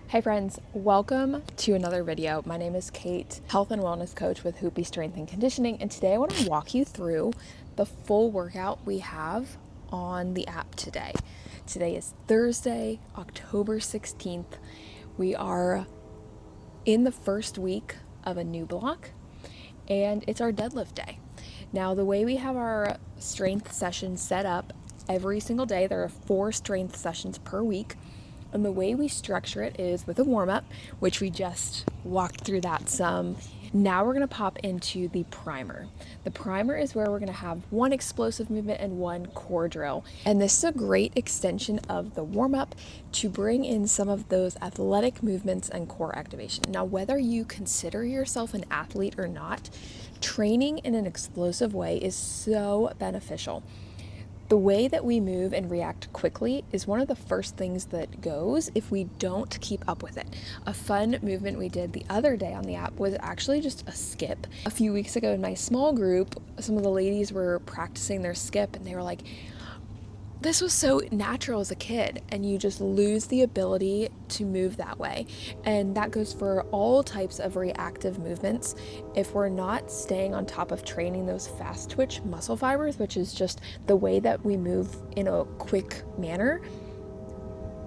Hey friends, welcome to another video. My name is Kate, health and wellness coach with Hoopy Strength and Conditioning, and today I want to walk you through the full workout we have on the app today. Today is Thursday, October 16th. We are in the first week of a new block, and it's our deadlift day. Now, the way we have our strength sessions set up, every single day there are 4 strength sessions per week. And the way we structure it is with a warm-up, which we just walked through that some. Now we're going to pop into the primer. The primer is where we're going to have one explosive movement and one core drill. And this is a great extension of the warm-up to bring in some of those athletic movements and core activation. Now, whether you consider yourself an athlete or not, training in an explosive way is so beneficial. The way that we move and react quickly is one of the first things that goes if we don't keep up with it. A fun movement we did the other day on the app was actually just a skip. A few weeks ago in my small group, some of the ladies were practicing their skip and they were like, this was so natural as a kid, and you just lose the ability to move that way. And that goes for all types of reactive movements. If we're not staying on top of training those fast twitch muscle fibers, which is just the way that we move in a quick manner,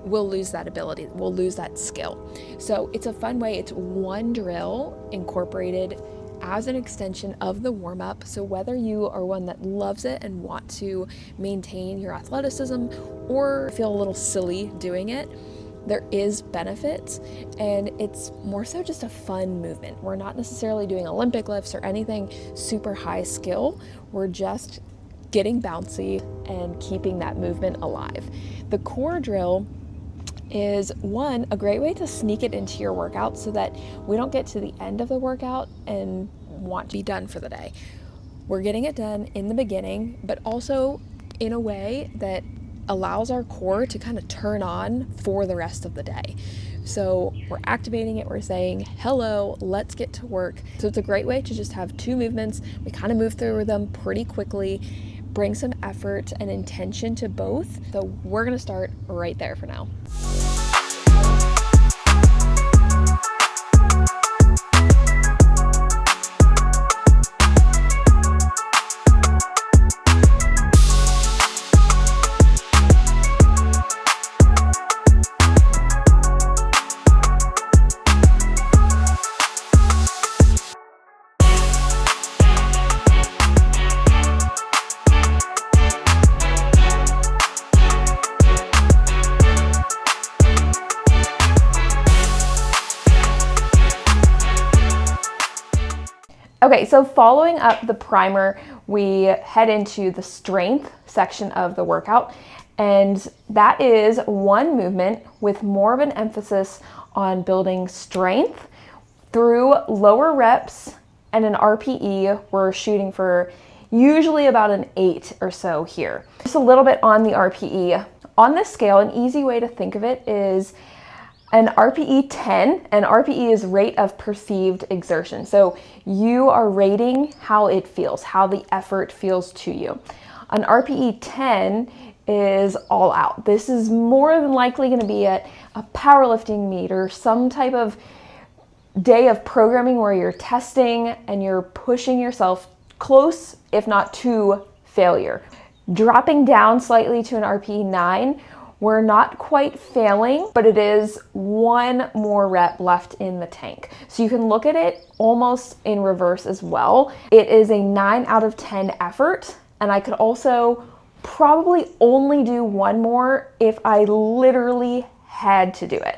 we'll lose that ability, we'll lose that skill. So it's a fun way. It's one drill incorporated as an extension of the warm-up. So whether you are one that loves it and want to maintain your athleticism or feel a little silly doing it, there is benefits, and it's more so just a fun movement. We're not necessarily doing Olympic lifts or anything super high skill. We're just getting bouncy and keeping that movement alive. The core drill is a great way to sneak it into your workout so that we don't get to the end of the workout and want to be done for the day. We're getting it done in the beginning, but also in a way that allows our core to kind of turn on for the rest of the day. So we're activating it, we're saying, hello, let's get to work. So it's a great way to just have 2 movements. We kind of move through them pretty quickly, bring some effort and intention to both. So we're gonna start right there for now. Okay, so following up the primer, we head into the strength section of the workout, and that is one movement with more of an emphasis on building strength through lower reps and an RPE. We're shooting for usually about an 8 or so here. Just a little bit on the RPE. On this scale, an easy way to think of it is an RPE 10, and RPE is rate of perceived exertion. So you are rating how it feels, how the effort feels to you. An RPE 10 is all out. This is more than likely going to be at a powerlifting meet or some type of day of programming where you're testing and you're pushing yourself close, if not to failure. Dropping down slightly to an RPE 9, we're not quite failing, but it is one more rep left in the tank. So you can look at it almost in reverse as well. It is a 9 out of 10 effort, and I could also probably only do one more if I literally had to do it.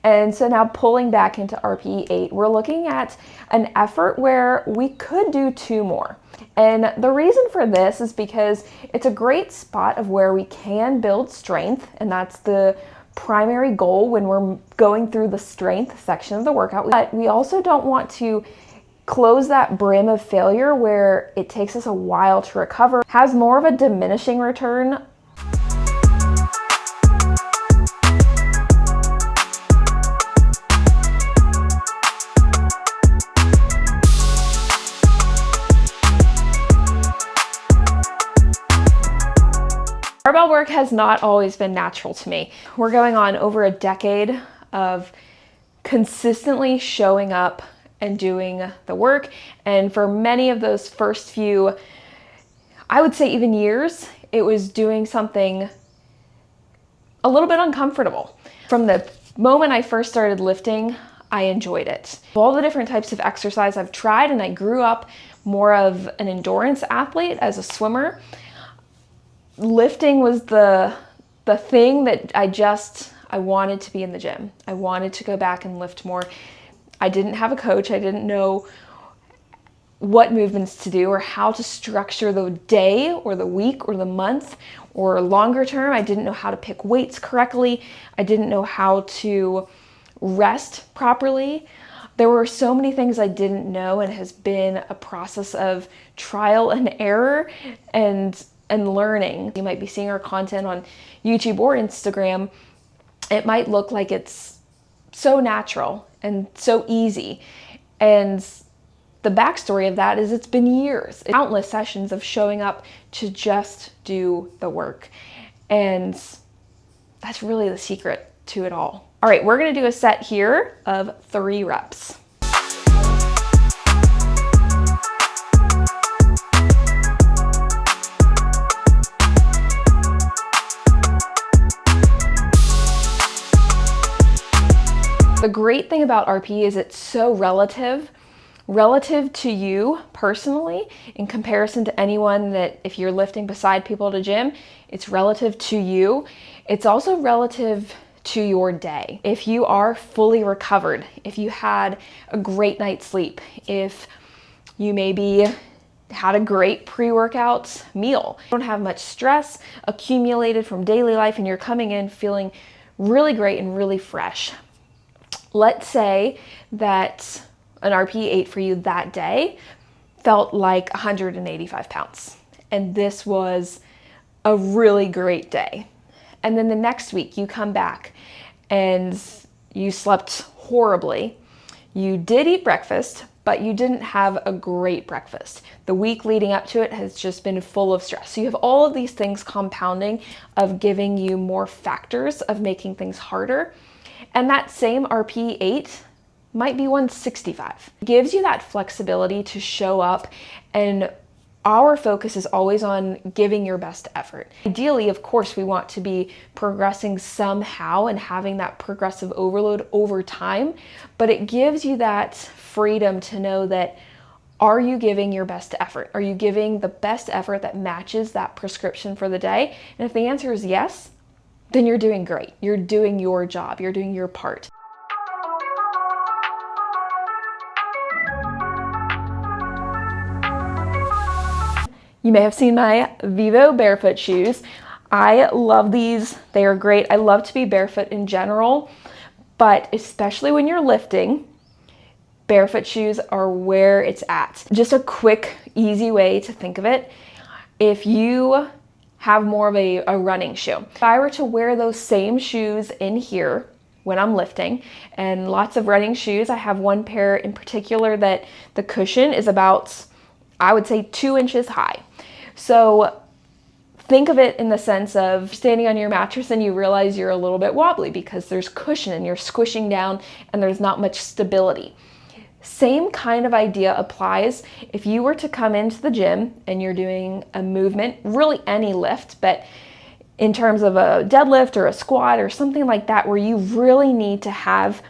And so now pulling back into RPE 8, we're looking at an effort where we could do 2 more. And the reason for this is because it's a great spot of where we can build strength, and that's the primary goal when we're going through the strength section of the workout. But we also don't want to close that brim of failure where it takes us a while to recover, has more of a diminishing return. Barbell work has not always been natural to me. We're going on over a decade of consistently showing up and doing the work. And for many of those first few, I would say even years, it was doing something a little bit uncomfortable. From the moment I first started lifting, I enjoyed it. All the different types of exercise I've tried, and I grew up more of an endurance athlete as a swimmer. Lifting was the thing that I wanted to be in the gym. I wanted to go back and lift more. I didn't have a coach. I didn't know what movements to do or how to structure the day or the week or the month or longer term. I didn't know how to pick weights correctly. I didn't know how to rest properly. There were so many things I didn't know, and it has been a process of trial and error and learning. You might be seeing our content on YouTube or Instagram. It might look like it's so natural and so easy. And the backstory of that is it's been years, countless sessions of showing up to just do the work. And that's really the secret to it all. All right, we're gonna do a set here of 3 reps. The great thing about RP is it's so relative to you personally, in comparison to anyone that, if you're lifting beside people at a gym, it's relative to you. It's also relative to your day. If you are fully recovered, if you had a great night's sleep, if you maybe had a great pre-workout meal, you don't have much stress accumulated from daily life, and you're coming in feeling really great and really fresh. Let's say that an RP8 for you that day felt like 185 pounds, and this was a really great day. And then the next week you come back and you slept horribly. You did eat breakfast, but you didn't have a great breakfast. The week leading up to it has just been full of stress. So you have all of these things compounding of giving you more factors of making things harder. And that same RP8 might be 165. It gives you that flexibility to show up, and our focus is always on giving your best effort. Ideally, of course, we want to be progressing somehow and having that progressive overload over time, but it gives you that freedom to know that, are you giving your best effort? Are you giving the best effort that matches that prescription for the day? And if the answer is yes, then you're doing great. You're doing your job. You're doing your part. You may have seen my Vivo barefoot shoes. I love these. They are great. I love to be barefoot in general, but especially when you're lifting, barefoot shoes are where it's at. Just a quick, easy way to think of it. If you have more of a running shoe, if I were to wear those same shoes in here when I'm lifting, and lots of running shoes, I have one pair in particular that the cushion is about, I would say, 2 inches high. So think of it in the sense of standing on your mattress and you realize you're a little bit wobbly because there's cushion and you're squishing down and there's not much stability. Same kind of idea applies if you were to come into the gym and you're doing a movement, really any lift, but in terms of a deadlift or a squat or something like that, where you really need to have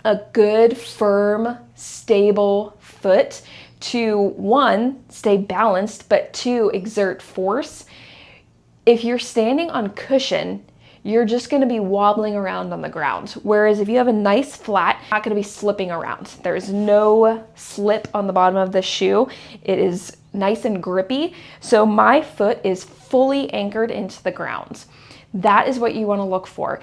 a good, firm, stable foot to, 1, stay balanced, but 2, exert force. If you're standing on cushion, you're just going to be wobbling around on the ground. Whereas if you have a nice flat, you're not going to be slipping around. There's no slip on the bottom of the shoe. It is nice and grippy. So my foot is fully anchored into the ground. That is what you want to look for.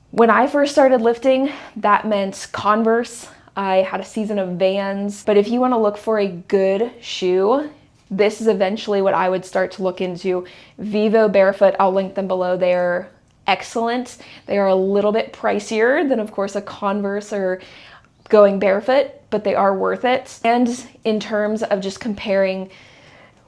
When I first started lifting, that meant Converse. I had a season of Vans. But if you want to look for a good shoe, this is eventually what I would start to look into. Vivo Barefoot, I'll link them below. They're excellent. They are a little bit pricier than, of course, a Converse or going barefoot, but they are worth it. And in terms of just comparing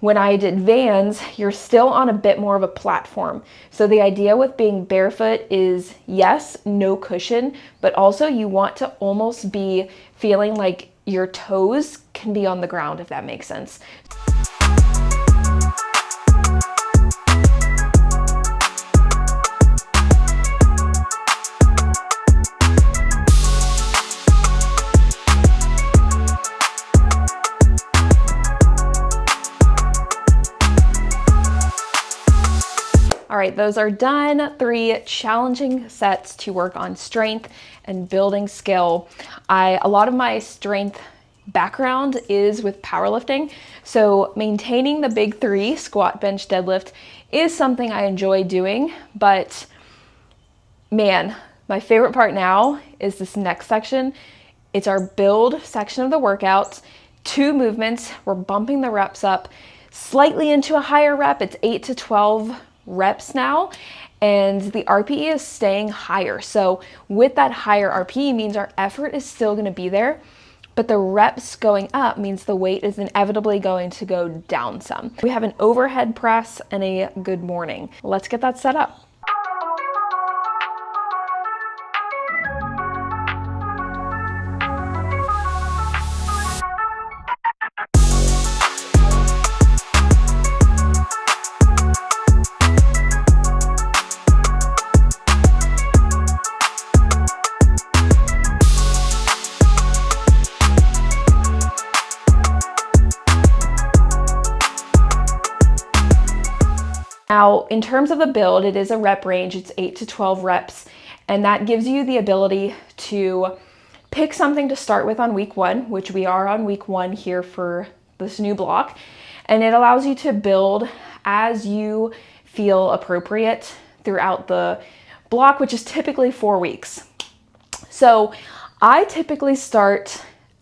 When I did Vans, you're still on a bit more of a platform. So the idea with being barefoot is, yes, no cushion, but also you want to almost be feeling like your toes can be on the ground, if that makes sense. All right, those are done. 3 challenging sets to work on strength and building skill. A lot of my strength background is with powerlifting, so maintaining the big 3, squat, bench, deadlift, is something I enjoy doing, but man, my favorite part now is this next section. It's our build section of the workout. 2 movements, we're bumping the reps up slightly into a higher rep. It's 8 to 12 reps now, and the RPE is staying higher. So with that higher RPE means our effort is still going to be there, but the reps going up means the weight is inevitably going to go down some. We have an overhead press and a good morning. Let's get that set up. Now, in terms of the build, it is a rep range. It's 8 to 12 reps, and that gives you the ability to pick something to start with on week 1, which we are on week 1 here for this new block, and it allows you to build as you feel appropriate throughout the block, which is typically 4 weeks. So I typically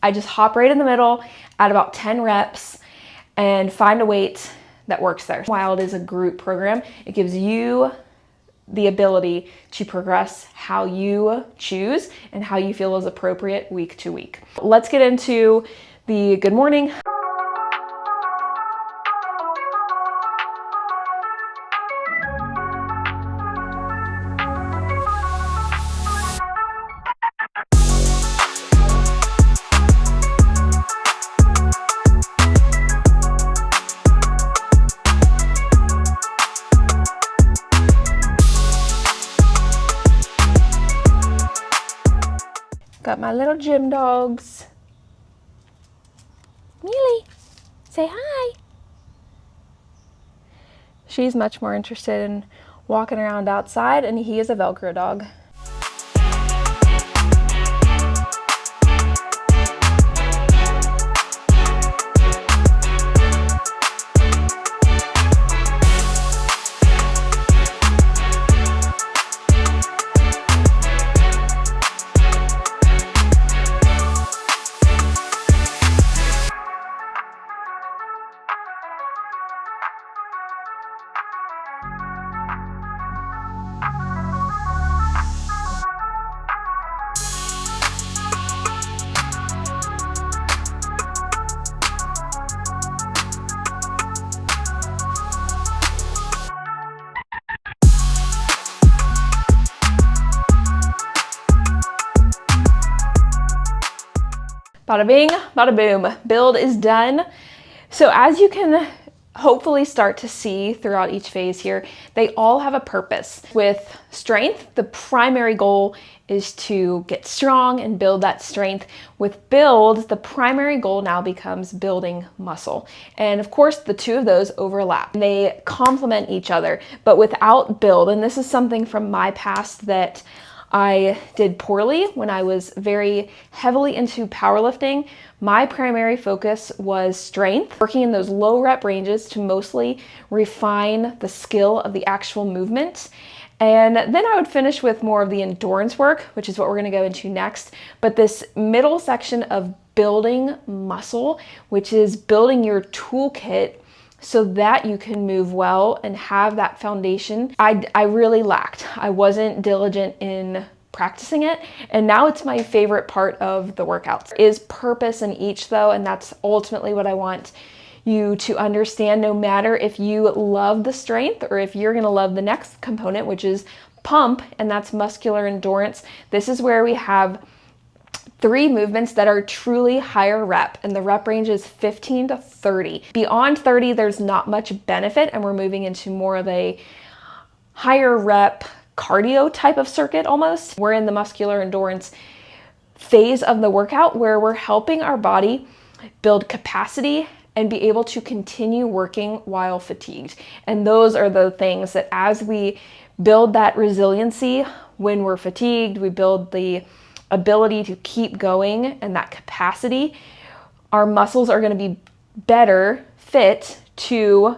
I just hop right in the middle at about 10 reps and find a weight that works there. While it is a group program, it gives you the ability to progress how you choose and how you feel is appropriate week to week. Let's get into the good morning. Got my little gym dogs. Mealy, say hi. She's much more interested in walking around outside, and he is a Velcro dog. Bada bing, bada boom. Build is done. So as you can hopefully start to see throughout each phase here, they all have a purpose. With strength, the primary goal is to get strong and build that strength. With build, the primary goal now becomes building muscle. And of course, the 2 of those overlap. They complement each other, but without build, and this is something from my past that I did poorly when I was very heavily into powerlifting. My primary focus was strength, working in those low rep ranges to mostly refine the skill of the actual movement. And then I would finish with more of the endurance work, which is what we're gonna go into next. But this middle section of building muscle, which is building your toolkit so that you can move well and have that foundation, I really lacked. I wasn't diligent in practicing it, and now it's my favorite part of the workouts. There is purpose in each though, and that's ultimately what I want you to understand no matter if you love the strength or if you're gonna love the next component, which is pump, and that's muscular endurance. This is where we have 3 movements that are truly higher rep, and the rep range is 15 to 30. Beyond 30, there's not much benefit, and we're moving into more of a higher rep cardio type of circuit almost. We're in the muscular endurance phase of the workout where we're helping our body build capacity and be able to continue working while fatigued. And those are the things that as we build that resiliency when we're fatigued, we build the ability to keep going and that capacity, our muscles are going to be better fit to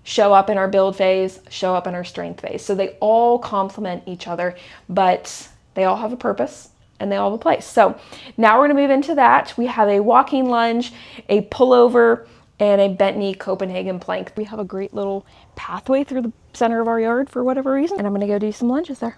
show up in our build phase, show up in our strength phase. So they all complement each other, but they all have a purpose and they all have a place. So now we're going to move into that. We have a walking lunge, a pullover, and a bent knee Copenhagen plank. We have a great little pathway through the center of our yard for whatever reason, and I'm going to go do some lunges there.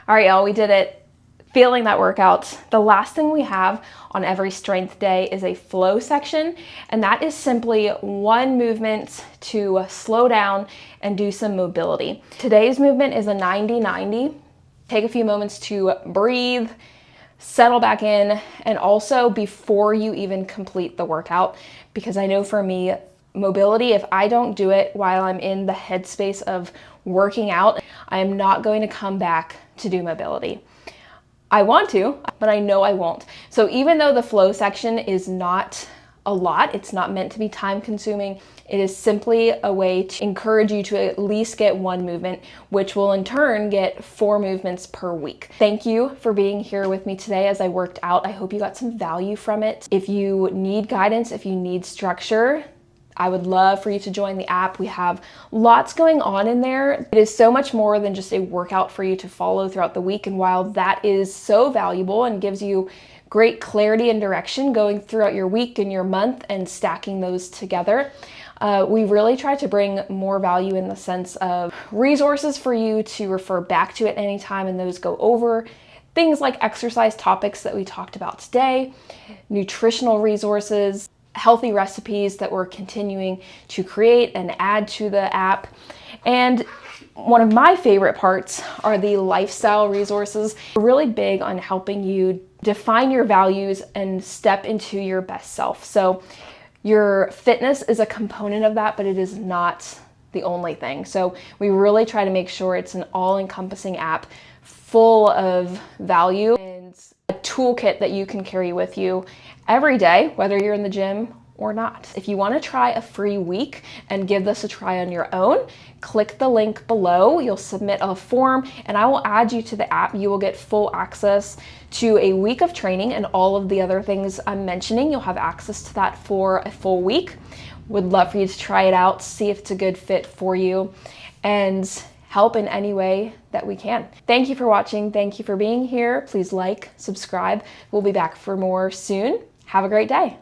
All right, y'all, we did it. Feeling that workout. The last thing we have on every strength day is a flow section, and that is simply one movement to slow down and do some mobility. Today's movement is a 90-90. Take a few moments to breathe, settle back in, and also before you even complete the workout, because I know for me, mobility, if I don't do it while I'm in the headspace of working out, I am not going to come back to do mobility. I want to, but I know I won't. So even though the flow section is not a lot, it's not meant to be time consuming, it is simply a way to encourage you to at least get one movement, which will in turn get 4 movements per week. Thank you for being here with me today as I worked out. I hope you got some value from it. If you need guidance, if you need structure, I would love for you to join the app. We have lots going on in there. It is so much more than just a workout for you to follow throughout the week. And while that is so valuable and gives you great clarity and direction going throughout your week and your month and stacking those together, we really try to bring more value in the sense of resources for you to refer back to at any time, and those go over things like exercise topics that we talked about today, nutritional resources, healthy recipes that we're continuing to create and add to the app. And one of my favorite parts are the lifestyle resources. We're really big on helping you define your values and step into your best self. So your fitness is a component of that, but it is not the only thing. So we really try to make sure it's an all-encompassing app full of value and a toolkit that you can carry with you every day, whether you're in the gym or not. If you want to try a free week and give this a try on your own, click the link below. You'll submit a form and I will add you to the app. You will get full access to a week of training and all of the other things I'm mentioning. You'll have access to that for a full week. Would love for you to try it out, see if it's a good fit for you, and help in any way that we can. Thank you for watching. Thank you for being here. Please like, subscribe. We'll be back for more soon. Have a great day.